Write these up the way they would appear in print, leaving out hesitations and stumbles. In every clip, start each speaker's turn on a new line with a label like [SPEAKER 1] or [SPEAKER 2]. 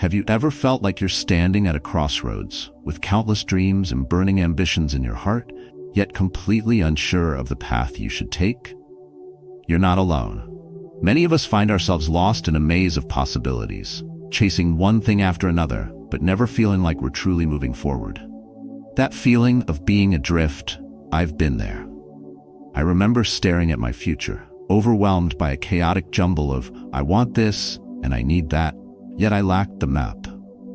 [SPEAKER 1] Have you ever felt like you're standing at a crossroads, with countless dreams and burning ambitions in your heart, yet completely unsure of the path you should take? You're not alone. Many of us find ourselves lost in a maze of possibilities, chasing one thing after another, but never feeling like we're truly moving forward. That feeling of being adrift, I've been there. I remember staring at my future, overwhelmed by a chaotic jumble of, I want this and I need that, yet I lacked the map,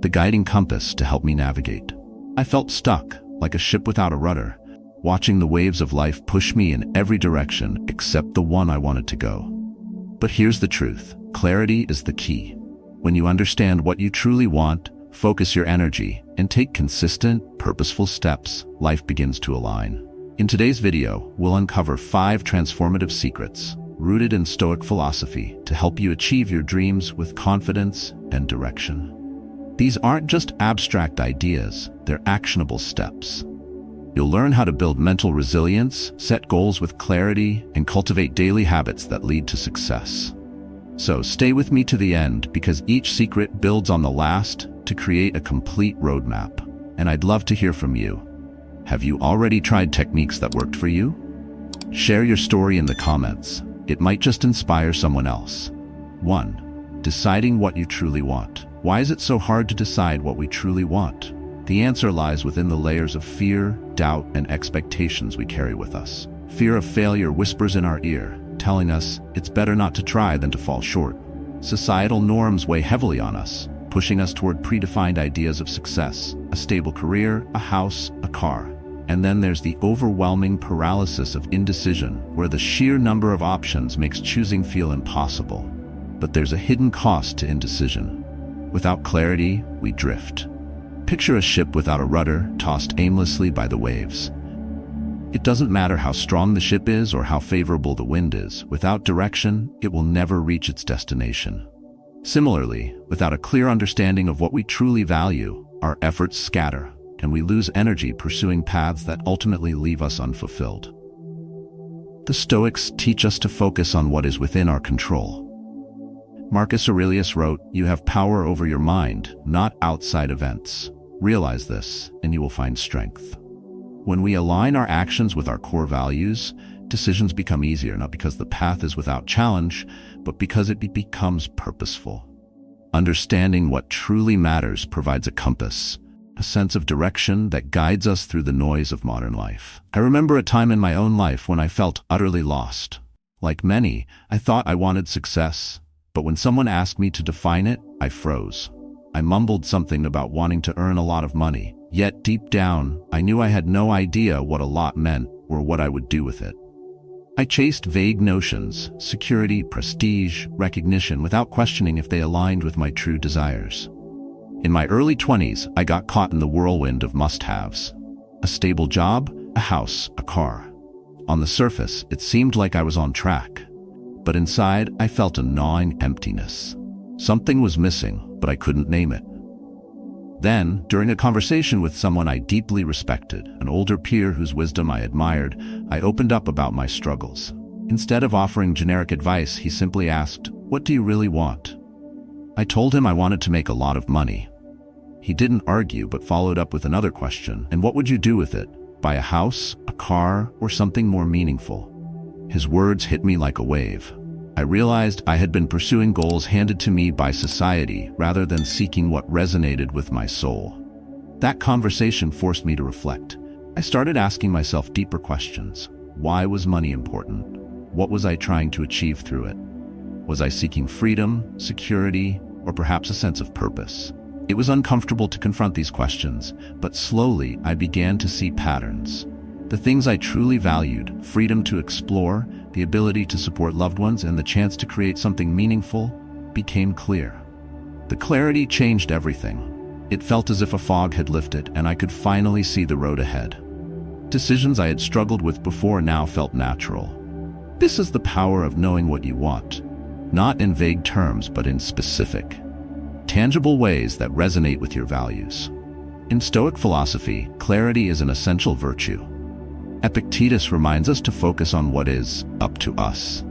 [SPEAKER 1] the guiding compass to help me navigate. I felt stuck, like a ship without a rudder, watching the waves of life push me in every direction except the one I wanted to go. But here's the truth. Clarity is the key. When you understand what you truly want, focus your energy, and take consistent, purposeful steps, life begins to align. In today's video, we'll uncover 5 transformative secrets rooted in Stoic philosophy to help you achieve your dreams with confidence and direction. These aren't just abstract ideas, they're actionable steps. You'll learn how to build mental resilience, set goals with clarity, and cultivate daily habits that lead to success. So stay with me to the end, because each secret builds on the last to create a complete roadmap. And I'd love to hear from you. Have you already tried techniques that worked for you? Share your story in the comments. It might just inspire someone else. 1. Deciding what you truly want. Why is it so hard to decide what we truly want? The answer lies within the layers of fear, doubt, and expectations we carry with us. Fear of failure whispers in our ear, telling us it's better not to try than to fall short. Societal norms weigh heavily on us, pushing us toward predefined ideas of success, a stable career, a house, a car. And then there's the overwhelming paralysis of indecision, where the sheer number of options makes choosing feel impossible. But there's a hidden cost to indecision. Without clarity, we drift. Picture a ship without a rudder, tossed aimlessly by the waves. It doesn't matter how strong the ship is or how favorable the wind is. Without direction, it will never reach its destination. Similarly, without a clear understanding of what we truly value, our efforts scatter, and we lose energy pursuing paths that ultimately leave us unfulfilled. The Stoics teach us to focus on what is within our control. Marcus Aurelius wrote, "You have power over your mind, not outside events. Realize this, and you will find strength." When we align our actions with our core values, decisions become easier, not because the path is without challenge, but because it becomes purposeful. Understanding what truly matters provides a compass, a sense of direction that guides us through the noise of modern life. I remember a time in my own life when I felt utterly lost. Like many, I thought I wanted success, but when someone asked me to define it, I froze. I mumbled something about wanting to earn a lot of money, yet deep down, I knew I had no idea what a lot meant or what I would do with it. I chased vague notions, security, prestige, recognition, without questioning if they aligned with my true desires. In my early 20s, I got caught in the whirlwind of must-haves. A stable job, a house, a car. On the surface, it seemed like I was on track. But inside, I felt a gnawing emptiness. Something was missing, but I couldn't name it. Then, during a conversation with someone I deeply respected, an older peer whose wisdom I admired, I opened up about my struggles. Instead of offering generic advice, he simply asked, "What do you really want?" I told him I wanted to make a lot of money. He didn't argue, but followed up with another question, "And what would you do with it? Buy a house, a car, or something more meaningful?" His words hit me like a wave. I realized I had been pursuing goals handed to me by society rather than seeking what resonated with my soul. That conversation forced me to reflect. I started asking myself deeper questions. Why was money important? What was I trying to achieve through it? Was I seeking freedom, security, or perhaps a sense of purpose? It was uncomfortable to confront these questions, but slowly I began to see patterns. The things I truly valued, freedom to explore, the ability to support loved ones, and the chance to create something meaningful, became clear. The clarity changed everything. It felt as if a fog had lifted and I could finally see the road ahead. Decisions I had struggled with before now felt natural. This is the power of knowing what you want, not in vague terms but in specific, tangible ways that resonate with your values. In Stoic philosophy, clarity is an essential virtue. Epictetus reminds us to focus on what is up to us,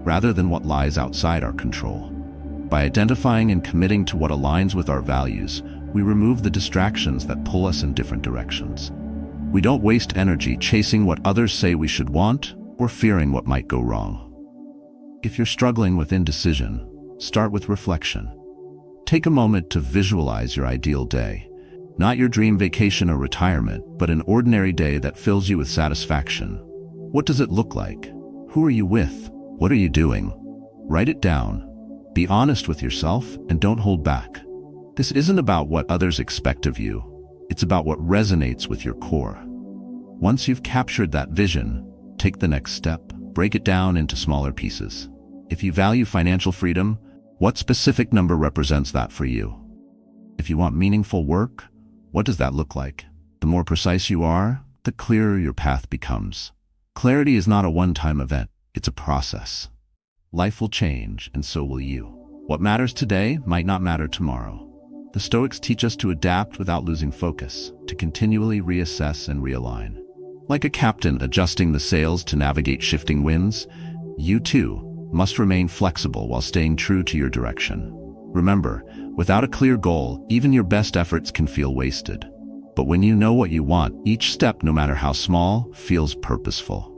[SPEAKER 1] rather than what lies outside our control. By identifying and committing to what aligns with our values, we remove the distractions that pull us in different directions. We don't waste energy chasing what others say we should want or fearing what might go wrong. If you're struggling with indecision, start with reflection. Take a moment to visualize your ideal day. Not your dream vacation or retirement, but an ordinary day that fills you with satisfaction. What does it look like? Who are you with? What are you doing? Write it down. Be honest with yourself and don't hold back. This isn't about what others expect of you. It's about what resonates with your core. Once you've captured that vision, take the next step. Break it down into smaller pieces. If you value financial freedom, what specific number represents that for you? If you want meaningful work, what does that look like? The more precise you are, the clearer your path becomes. Clarity is not a one-time event, it's a process. Life will change, and so will you. What matters today might not matter tomorrow. The Stoics teach us to adapt without losing focus, to continually reassess and realign. Like a captain adjusting the sails to navigate shifting winds, you too must remain flexible while staying true to your direction. Remember, without a clear goal, even your best efforts can feel wasted. But when you know what you want, each step, no matter how small, feels purposeful.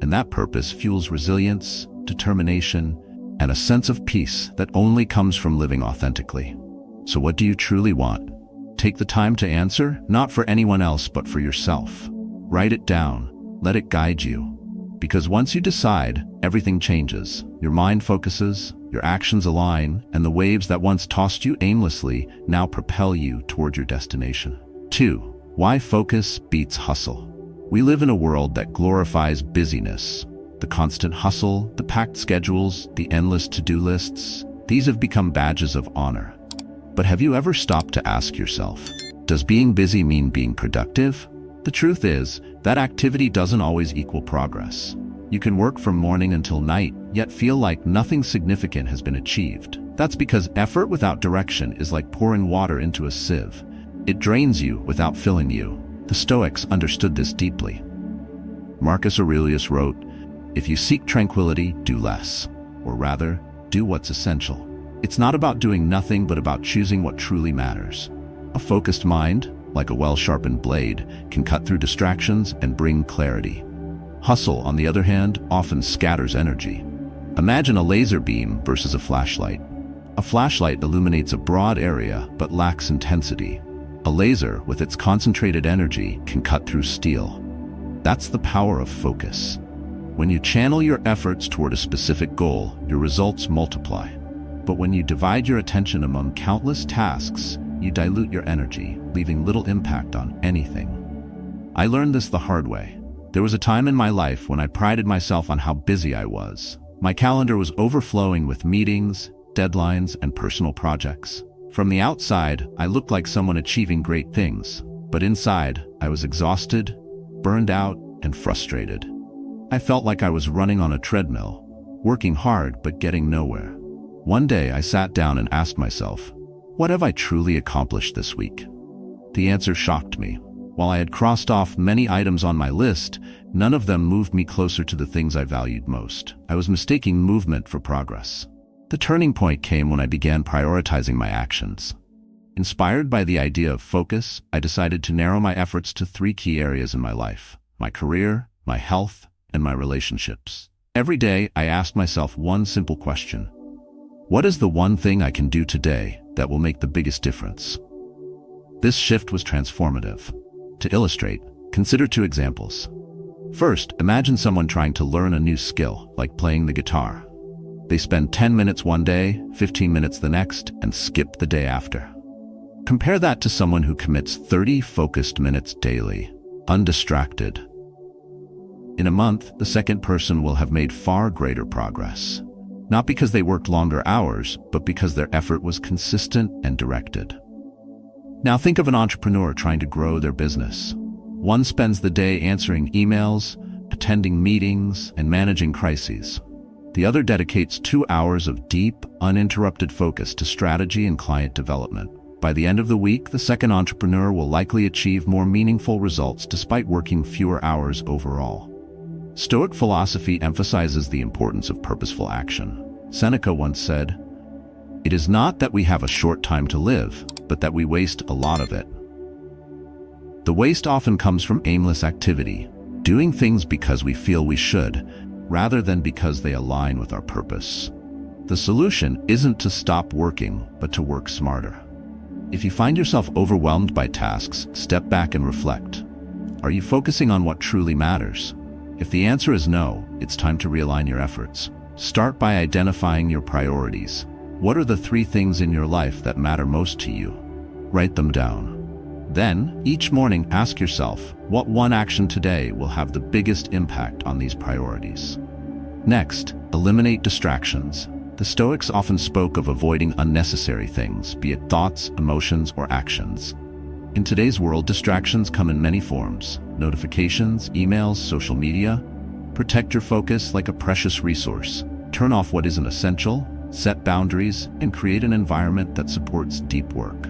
[SPEAKER 1] And that purpose fuels resilience, determination, and a sense of peace that only comes from living authentically. So what do you truly want? Take the time to answer, not for anyone else, but for yourself. Write it down. Let it guide you. Because once you decide, everything changes. Your mind focuses, your actions align, and the waves that once tossed you aimlessly now propel you toward your destination. 2. Why focus beats hustle. We live in a world that glorifies busyness. The constant hustle, the packed schedules, the endless to-do lists, these have become badges of honor. But have you ever stopped to ask yourself, does being busy mean being productive? The truth is, that activity doesn't always equal progress. You can work from morning until night, yet feel like nothing significant has been achieved. That's because effort without direction is like pouring water into a sieve. It drains you without filling you. The Stoics understood this deeply. Marcus Aurelius wrote, "If you seek tranquility, do less, or rather, do what's essential." It's not about doing nothing, but about choosing what truly matters. A focused mind, like a well-sharpened blade, can cut through distractions and bring clarity. Hustle, on the other hand, often scatters energy. Imagine a laser beam versus a flashlight. A flashlight illuminates a broad area but lacks intensity. A laser, with its concentrated energy, can cut through steel. That's the power of focus. When you channel your efforts toward a specific goal, your results multiply. But when you divide your attention among countless tasks, you dilute your energy, leaving little impact on anything. I learned this the hard way. There was a time in my life when I prided myself on how busy I was. My calendar was overflowing with meetings, deadlines, and personal projects. From the outside, I looked like someone achieving great things, but inside, I was exhausted, burned out, and frustrated. I felt like I was running on a treadmill, working hard but getting nowhere. One day I sat down and asked myself, what have I truly accomplished this week? The answer shocked me. While I had crossed off many items on my list, none of them moved me closer to the things I valued most. I was mistaking movement for progress. The turning point came when I began prioritizing my actions. Inspired by the idea of focus, I decided to narrow my efforts to 3 key areas in my life: my career, my health, and my relationships. Every day, I asked myself one simple question: what is the one thing I can do today that will make the biggest difference? This shift was transformative. To illustrate, consider 2 examples. First, imagine someone trying to learn a new skill, like playing the guitar. They spend 10 minutes one day, 15 minutes the next, and skip the day after. Compare that to someone who commits 30 focused minutes daily, undistracted. In a month, the second person will have made far greater progress. Not because they worked longer hours, but because their effort was consistent and directed. Now think of an entrepreneur trying to grow their business. One spends the day answering emails, attending meetings, and managing crises. The other dedicates 2 hours of deep, uninterrupted focus to strategy and client development. By the end of the week, the second entrepreneur will likely achieve more meaningful results despite working fewer hours overall. Stoic philosophy emphasizes the importance of purposeful action. Seneca once said, It is not that we have a short time to live, but that we waste a lot of it. The waste often comes from aimless activity, doing things because we feel we should, rather than because they align with our purpose. The solution isn't to stop working, but to work smarter. If you find yourself overwhelmed by tasks, step back and reflect. Are you focusing on what truly matters? If the answer is no, it's time to realign your efforts. Start by identifying your priorities. What are the 3 things in your life that matter most to you? Write them down. Then, each morning, ask yourself, what one action today will have the biggest impact on these priorities? Next, eliminate distractions. The Stoics often spoke of avoiding unnecessary things, be it thoughts, emotions, or actions. In today's world, distractions come in many forms: notifications, emails, social media. Protect your focus like a precious resource. Turn off what isn't essential, set boundaries, and create an environment that supports deep work.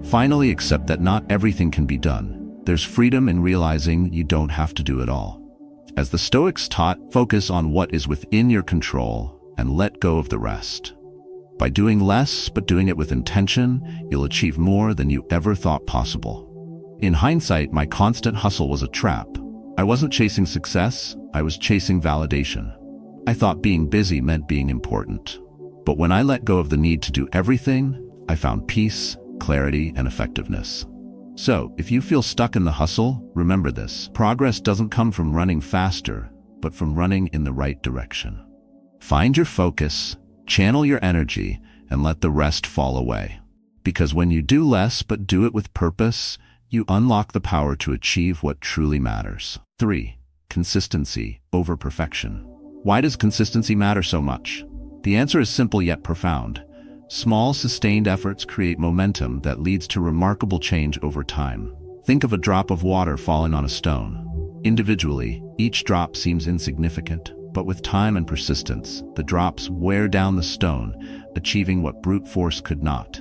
[SPEAKER 1] Finally, accept that not everything can be done. There's freedom in realizing you don't have to do it all. As the Stoics taught, focus on what is within your control and let go of the rest. By doing less, but doing it with intention, you'll achieve more than you ever thought possible. In hindsight, my constant hustle was a trap. I wasn't chasing success, I was chasing validation. I thought being busy meant being important. But when I let go of the need to do everything, I found peace, clarity, and effectiveness. So, if you feel stuck in the hustle, remember this: progress doesn't come from running faster, but from running in the right direction. Find your focus, channel your energy, and let the rest fall away. Because when you do less but do it with purpose, you unlock the power to achieve what truly matters. 3. Consistency over perfection. Why does consistency matter so much? The answer is simple yet profound. Small, sustained efforts create momentum that leads to remarkable change over time. Think of a drop of water falling on a stone. Individually, each drop seems insignificant, but with time and persistence, the drops wear down the stone, achieving what brute force could not.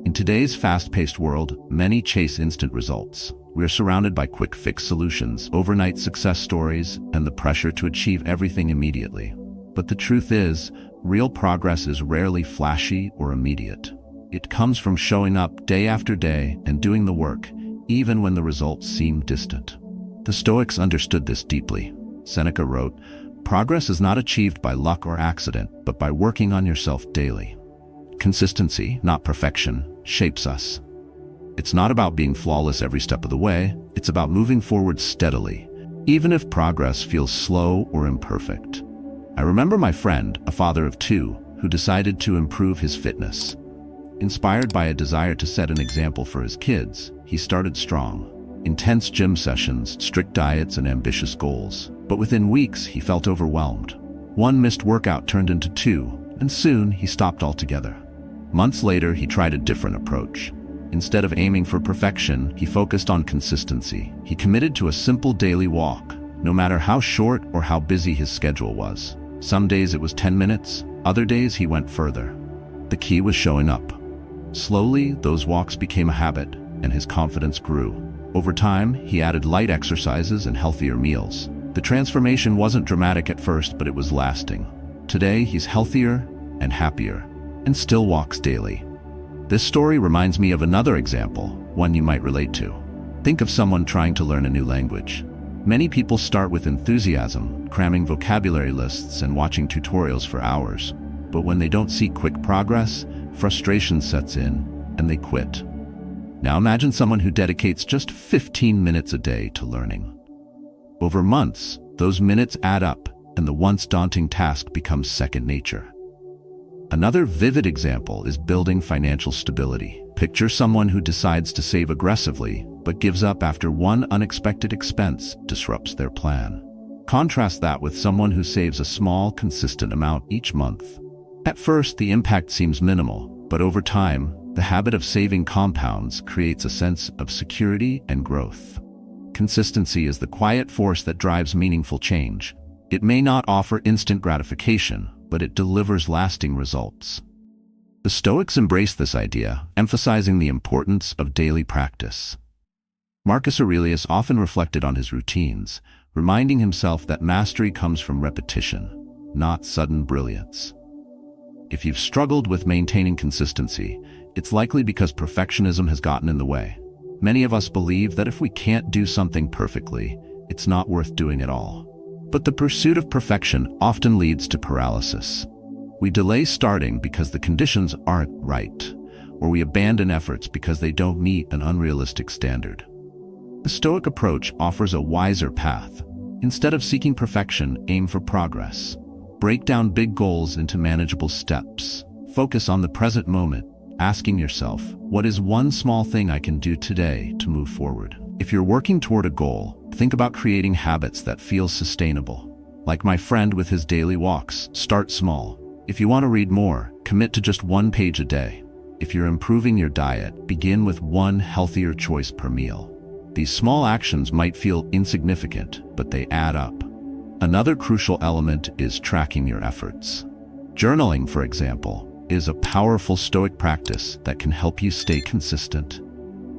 [SPEAKER 1] In today's fast-paced world, many chase instant results. We're surrounded by quick-fix solutions, overnight success stories, and the pressure to achieve everything immediately. But the truth is, real progress is rarely flashy or immediate. It comes from showing up day after day and doing the work, even when the results seem distant. The Stoics understood this deeply. Seneca wrote, "Progress is not achieved by luck or accident, but by working on yourself daily." Consistency, not perfection, shapes us. It's not about being flawless every step of the way, it's about moving forward steadily, even if progress feels slow or imperfect. I remember my friend, a father of 2, who decided to improve his fitness. Inspired by a desire to set an example for his kids, he started strong. Intense gym sessions, strict diets, and ambitious goals. But within weeks, he felt overwhelmed. One missed workout turned into 2, and soon he stopped altogether. Months later, he tried a different approach. Instead of aiming for perfection, he focused on consistency. He committed to a simple daily walk, no matter how short or how busy his schedule was. Some days it was 10 minutes, other days he went further. The key was showing up. Slowly, those walks became a habit, and his confidence grew. Over time, he added light exercises and healthier meals. The transformation wasn't dramatic at first, but it was lasting. Today, he's healthier and happier, and still walks daily. This story reminds me of another example, one you might relate to. Think of someone trying to learn a new language. Many people start with enthusiasm, cramming vocabulary lists and watching tutorials for hours. But when they don't see quick progress, frustration sets in, and they quit. Now imagine someone who dedicates just 15 minutes a day to learning. Over months, those minutes add up, and the once daunting task becomes second nature. Another vivid example is building financial stability. Picture someone who decides to save aggressively, but gives up after one unexpected expense disrupts their plan. Contrast that with someone who saves a small, consistent amount each month. At first, the impact seems minimal, but over time, the habit of saving compounds creates a sense of security and growth. Consistency is the quiet force that drives meaningful change. It may not offer instant gratification, but it delivers lasting results. The Stoics embraced this idea, emphasizing the importance of daily practice. Marcus Aurelius often reflected on his routines, reminding himself that mastery comes from repetition, not sudden brilliance. If you've struggled with maintaining consistency, it's likely because perfectionism has gotten in the way. Many of us believe that if we can't do something perfectly, it's not worth doing at all. But the pursuit of perfection often leads to paralysis. We delay starting because the conditions aren't right, or we abandon efforts because they don't meet an unrealistic standard. The Stoic approach offers a wiser path. Instead of seeking perfection, aim for progress. Break down big goals into manageable steps. Focus on the present moment, asking yourself, what is one small thing I can do today to move forward? If you're working toward a goal, think about creating habits that feel sustainable. Like my friend with his daily walks, start small. If you want to read more, commit to just 1 page a day. If you're improving your diet, begin with one healthier choice per meal. These small actions might feel insignificant, but they add up. Another crucial element is tracking your efforts. Journaling, for example, is a powerful Stoic practice that can help you stay consistent.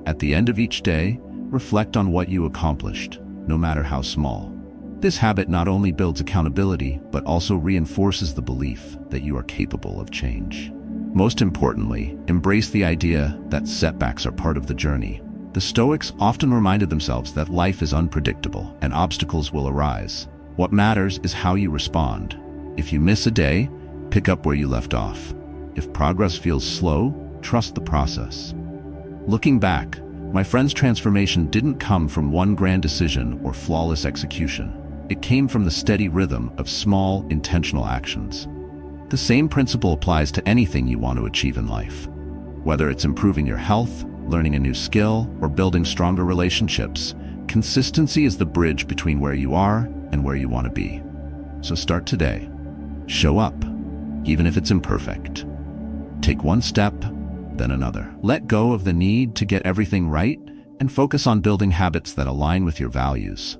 [SPEAKER 1] At the end of each day, reflect on what you accomplished, no matter how small. This habit not only builds accountability, but also reinforces the belief that you are capable of change. Most importantly, embrace the idea that setbacks are part of the journey. The Stoics often reminded themselves that life is unpredictable and obstacles will arise. What matters is how you respond. If you miss a day, pick up where you left off. If progress feels slow, trust the process. Looking back, my friend's transformation didn't come from one grand decision or flawless execution. It came from the steady rhythm of small, intentional actions. The same principle applies to anything you want to achieve in life. Whether it's improving your health, learning a new skill, or building stronger relationships, consistency is the bridge between where you are and where you want to be. So start today. Show up, even if it's imperfect. Take one step, then another. Let go of the need to get everything right and focus on building habits that align with your values.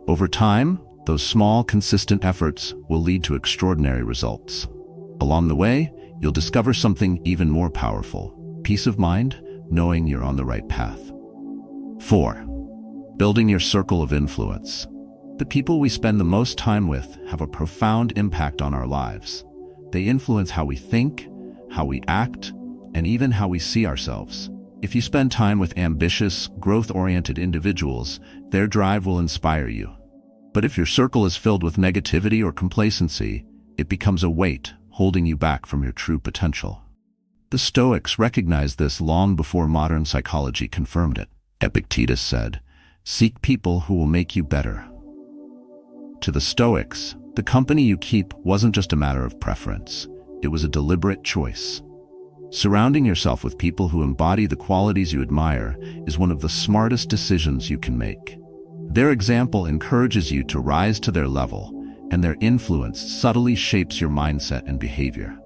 [SPEAKER 1] Over time, those small, consistent efforts will lead to extraordinary results. Along the way, you'll discover something even more powerful: peace of mind, knowing you're on the right path. 4. Building your circle of influence. The people we spend the most time with have a profound impact on our lives. They influence how we think, how we act, and even how we see ourselves. If you spend time with ambitious, growth-oriented individuals, their drive will inspire you. But if your circle is filled with negativity or complacency, it becomes a weight, holding you back from your true potential. The Stoics recognized this long before modern psychology confirmed it. Epictetus said, "Seek people who will make you better." To the Stoics, the company you keep wasn't just a matter of preference. It was a deliberate choice. Surrounding yourself with people who embody the qualities you admire is one of the smartest decisions you can make. Their example encourages you to rise to their level, and their influence subtly shapes your mindset and behavior.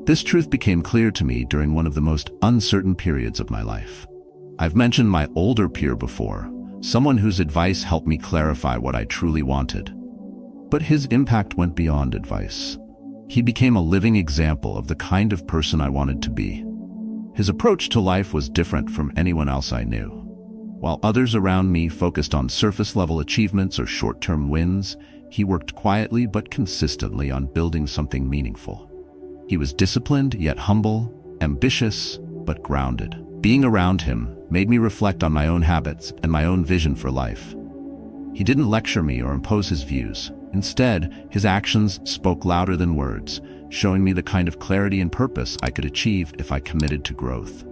[SPEAKER 1] This truth became clear to me during one of the most uncertain periods of my life. I've mentioned my older peer before, someone whose advice helped me clarify what I truly wanted. But his impact went beyond advice. He became a living example of the kind of person I wanted to be. His approach to life was different from anyone else I knew. While others around me focused on surface-level achievements or short-term wins, he worked quietly but consistently on building something meaningful. He was disciplined yet humble, ambitious but grounded. Being around him made me reflect on my own habits and my own vision for life. He didn't lecture me or impose his views. Instead, his actions spoke louder than words, showing me the kind of clarity and purpose I could achieve if I committed to growth.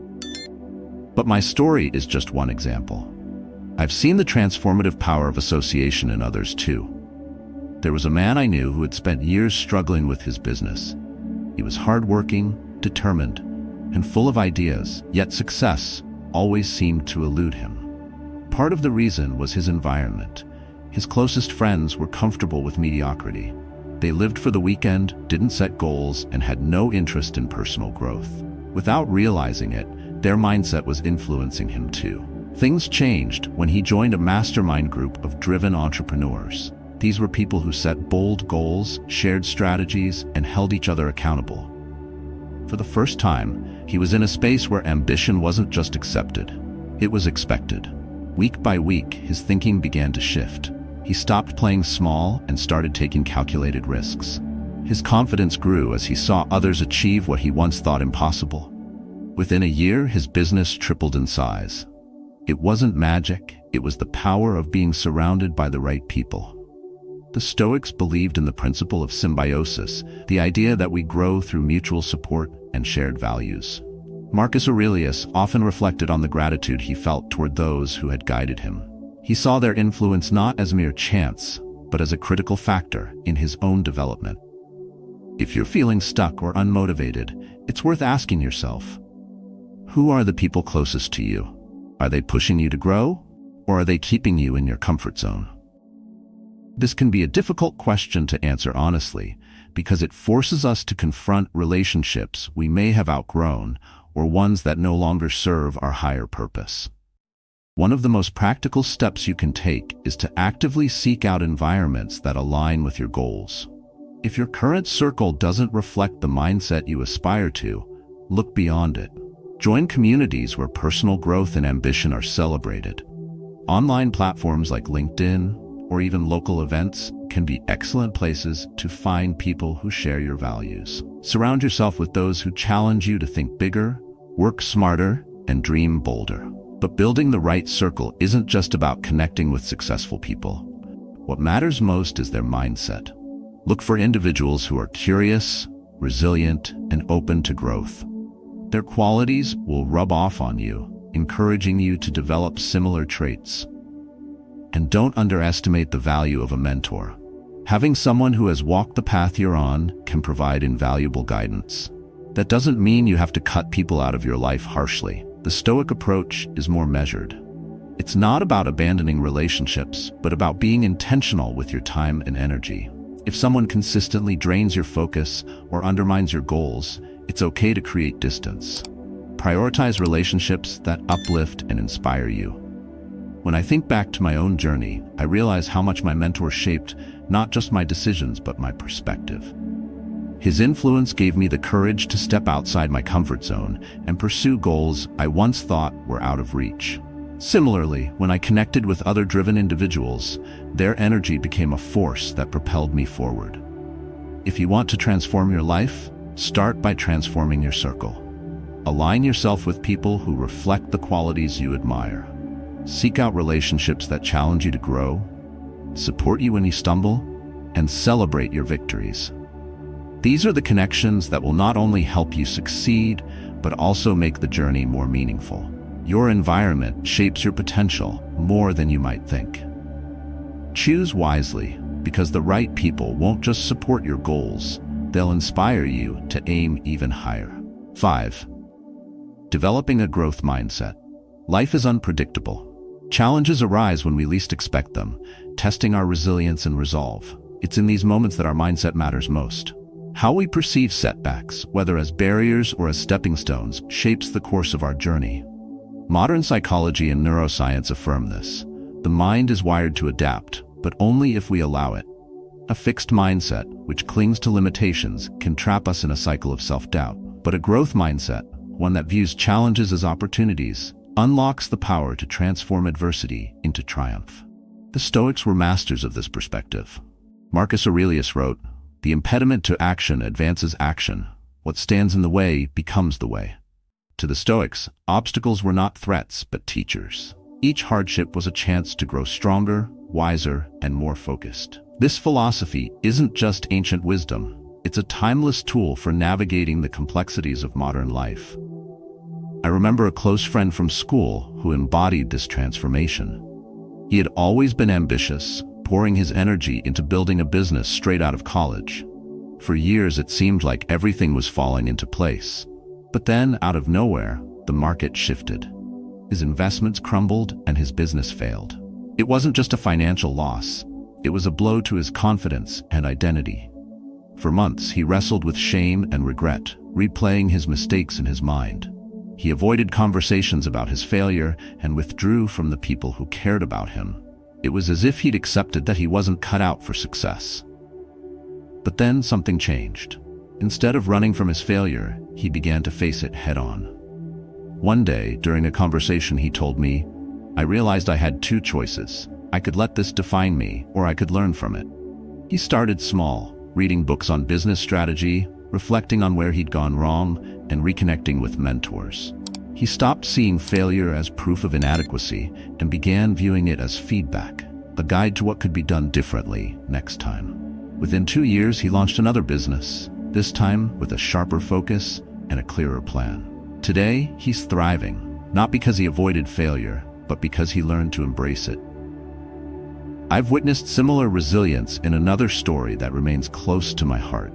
[SPEAKER 1] But my story is just one example. I've seen the transformative power of association in others too. There was a man I knew who had spent years struggling with his business. He was hardworking, determined, and full of ideas, yet success always seemed to elude him. Part of the reason was his environment. His closest friends were comfortable with mediocrity. They lived for the weekend, didn't set goals, and had no interest in personal growth. Without realizing it, their mindset was influencing him too. Things changed when he joined a mastermind group of driven entrepreneurs. These were people who set bold goals, shared strategies, and held each other accountable. For the first time, he was in a space where ambition wasn't just accepted, it was expected. Week by week, his thinking began to shift. He stopped playing small and started taking calculated risks. His confidence grew as he saw others achieve what he once thought impossible. Within a year, his business tripled in size. It wasn't magic, it was the power of being surrounded by the right people. The Stoics believed in the principle of symbiosis, the idea that we grow through mutual support and shared values. Marcus Aurelius often reflected on the gratitude he felt toward those who had guided him. He saw their influence not as mere chance, but as a critical factor in his own development. If you're feeling stuck or unmotivated, it's worth asking yourself, who are the people closest to you? Are they pushing you to grow, or are they keeping you in your comfort zone? This can be a difficult question to answer honestly, because it forces us to confront relationships we may have outgrown or ones that no longer serve our higher purpose. One of the most practical steps you can take is to actively seek out environments that align with your goals. If your current circle doesn't reflect the mindset you aspire to, look beyond it. Join communities where personal growth and ambition are celebrated. Online platforms like LinkedIn or even local events can be excellent places to find people who share your values. Surround yourself with those who challenge you to think bigger, work smarter, and dream bolder. But building the right circle isn't just about connecting with successful people. What matters most is their mindset. Look for individuals who are curious, resilient, and open to growth. Their qualities will rub off on you, encouraging you to develop similar traits. And don't underestimate the value of a mentor. Having someone who has walked the path you're on can provide invaluable guidance. That doesn't mean you have to cut people out of your life harshly. The Stoic approach is more measured. It's not about abandoning relationships, but about being intentional with your time and energy. If someone consistently drains your focus or undermines your goals, it's okay to create distance. Prioritize relationships that uplift and inspire you. When I think back to my own journey, I realize how much my mentor shaped not just my decisions, but my perspective. His influence gave me the courage to step outside my comfort zone and pursue goals I once thought were out of reach. Similarly, when I connected with other driven individuals, their energy became a force that propelled me forward. If you want to transform your life, start by transforming your circle. Align yourself with people who reflect the qualities you admire. Seek out relationships that challenge you to grow, support you when you stumble, and celebrate your victories. These are the connections that will not only help you succeed, but also make the journey more meaningful. Your environment shapes your potential more than you might think. Choose wisely, because the right people won't just support your goals, they'll inspire you to aim even higher. 5. Developing a growth mindset. Life is unpredictable. Challenges arise when we least expect them, testing our resilience and resolve. It's in these moments that our mindset matters most. How we perceive setbacks, whether as barriers or as stepping stones, shapes the course of our journey. Modern psychology and neuroscience affirm this. The mind is wired to adapt, but only if we allow it. A fixed mindset, which clings to limitations, can trap us in a cycle of self-doubt. But a growth mindset, one that views challenges as opportunities, unlocks the power to transform adversity into triumph. The Stoics were masters of this perspective. Marcus Aurelius wrote, "The impediment to action advances action. What stands in the way becomes the way." To the Stoics, obstacles were not threats, but teachers. Each hardship was a chance to grow stronger, wiser, and more focused. This philosophy isn't just ancient wisdom, it's a timeless tool for navigating the complexities of modern life. I remember a close friend from school who embodied this transformation. He had always been ambitious, pouring his energy into building a business straight out of college. For years, it seemed like everything was falling into place. But then, out of nowhere, the market shifted. His investments crumbled and his business failed. It wasn't just a financial loss. It was a blow to his confidence and identity. For months, he wrestled with shame and regret, replaying his mistakes in his mind. He avoided conversations about his failure and withdrew from the people who cared about him. It was as if he'd accepted that he wasn't cut out for success. But then something changed. Instead of running from his failure, he began to face it head-on. One day, during a conversation, he told me, "I realized I had two choices. I could let this define me, or I could learn from it." He started small, reading books on business strategy, reflecting on where he'd gone wrong, and reconnecting with mentors. He stopped seeing failure as proof of inadequacy and began viewing it as feedback, a guide to what could be done differently next time. Within 2 years, he launched another business, this time with a sharper focus and a clearer plan. Today, he's thriving, not because he avoided failure, but because he learned to embrace it. I've witnessed similar resilience in another story that remains close to my heart.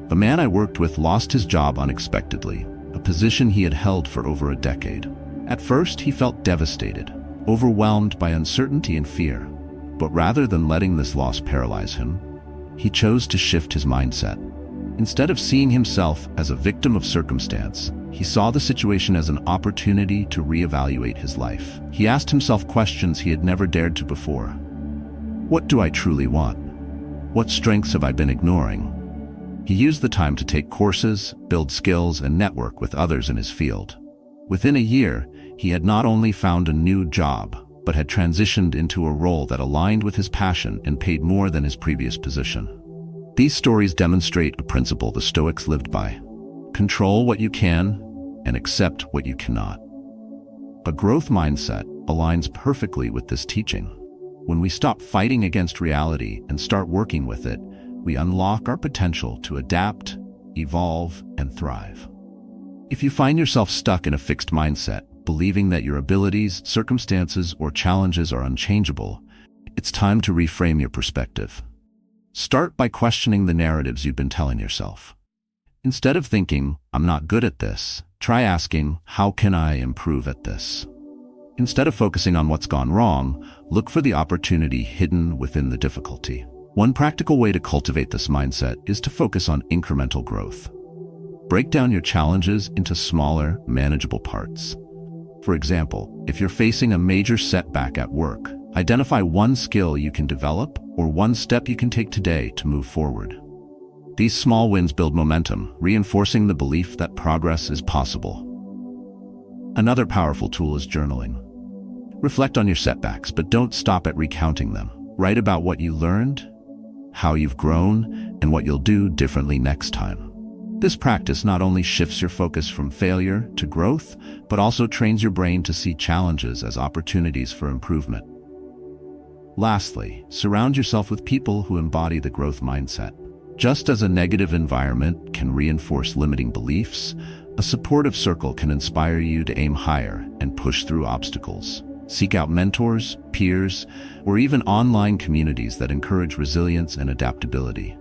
[SPEAKER 1] A man I worked with lost his job unexpectedly, a position he had held for over a decade. At first, he felt devastated, overwhelmed by uncertainty and fear. But rather than letting this loss paralyze him, he chose to shift his mindset. Instead of seeing himself as a victim of circumstance, he saw the situation as an opportunity to reevaluate his life. He asked himself questions he had never dared to before. What do I truly want? What strengths have I been ignoring? He used the time to take courses, build skills, and network with others in his field. Within a year, he had not only found a new job, but had transitioned into a role that aligned with his passion and paid more than his previous position. These stories demonstrate a principle the Stoics lived by: control what you can and accept what you cannot. A growth mindset aligns perfectly with this teaching. When we stop fighting against reality and start working with it, we unlock our potential to adapt, evolve, and thrive. If you find yourself stuck in a fixed mindset, believing that your abilities, circumstances, or challenges are unchangeable, it's time to reframe your perspective. Start by questioning the narratives you've been telling yourself. Instead of thinking, "I'm not good at this," try asking, "How can I improve at this?" Instead of focusing on what's gone wrong, look for the opportunity hidden within the difficulty. One practical way to cultivate this mindset is to focus on incremental growth. Break down your challenges into smaller, manageable parts. For example, if you're facing a major setback at work, identify one skill you can develop or one step you can take today to move forward. These small wins build momentum, reinforcing the belief that progress is possible. Another powerful tool is journaling. Reflect on your setbacks, but don't stop at recounting them. Write about what you learned, how you've grown, and what you'll do differently next time. This practice not only shifts your focus from failure to growth, but also trains your brain to see challenges as opportunities for improvement. Lastly, surround yourself with people who embody the growth mindset. Just as a negative environment can reinforce limiting beliefs, a supportive circle can inspire you to aim higher and push through obstacles. Seek out mentors, peers, or even online communities that encourage resilience and adaptability.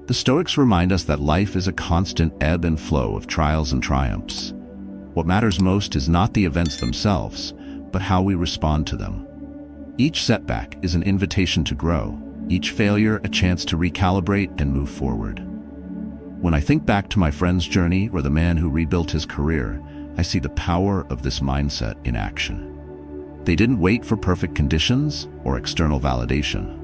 [SPEAKER 1] The Stoics remind us that life is a constant ebb and flow of trials and triumphs. What matters most is not the events themselves, but how we respond to them. Each setback is an invitation to grow, each failure a chance to recalibrate and move forward. When I think back to my friend's journey or the man who rebuilt his career, I see the power of this mindset in action. They didn't wait for perfect conditions or external validation.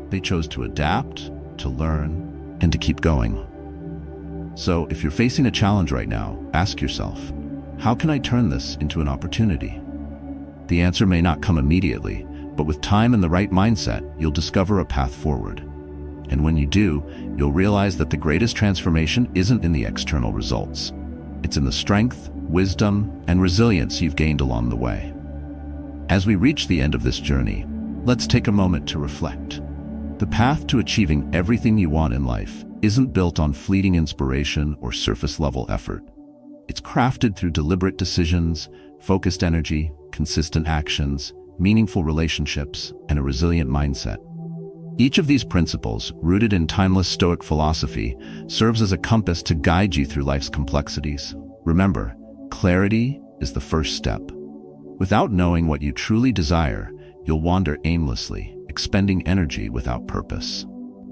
[SPEAKER 1] They chose to adapt, to learn, and to keep going. So if you're facing a challenge right now, ask yourself, how can I turn this into an opportunity? The answer may not come immediately, but with time and the right mindset, you'll discover a path forward. And when you do, you'll realize that the greatest transformation isn't in the external results. It's in the strength, wisdom, and resilience you've gained along the way. As we reach the end of this journey, let's take a moment to reflect. The path to achieving everything you want in life isn't built on fleeting inspiration or surface-level effort. It's crafted through deliberate decisions, focused energy, consistent actions, meaningful relationships, and a resilient mindset. Each of these principles, rooted in timeless Stoic philosophy, serves as a compass to guide you through life's complexities. Remember, clarity is the first step. Without knowing what you truly desire, you'll wander aimlessly, expending energy without purpose.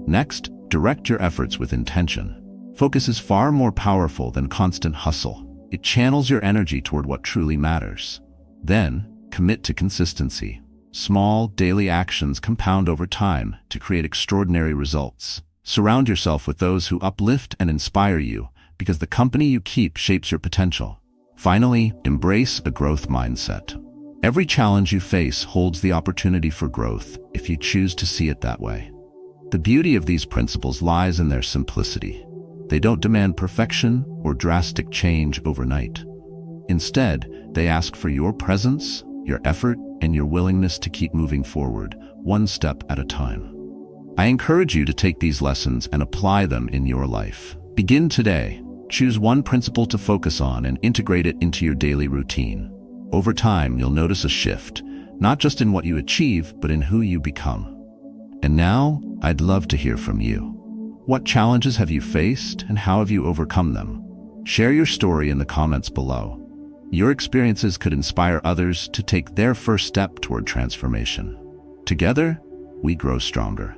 [SPEAKER 1] Next, direct your efforts with intention. Focus is far more powerful than constant hustle. It channels your energy toward what truly matters. Then, commit to consistency. Small, daily actions compound over time to create extraordinary results. Surround yourself with those who uplift and inspire you, because the company you keep shapes your potential. Finally, embrace a growth mindset. Every challenge you face holds the opportunity for growth if you choose to see it that way. The beauty of these principles lies in their simplicity. They don't demand perfection or drastic change overnight. Instead, they ask for your presence, your effort, and your willingness to keep moving forward, one step at a time. I encourage you to take these lessons and apply them in your life. Begin today. Choose one principle to focus on and integrate it into your daily routine. Over time, you'll notice a shift, not just in what you achieve, but in who you become. And now, I'd love to hear from you. What challenges have you faced, and how have you overcome them? Share your story in the comments below. Your experiences could inspire others to take their first step toward transformation. Together, we grow stronger.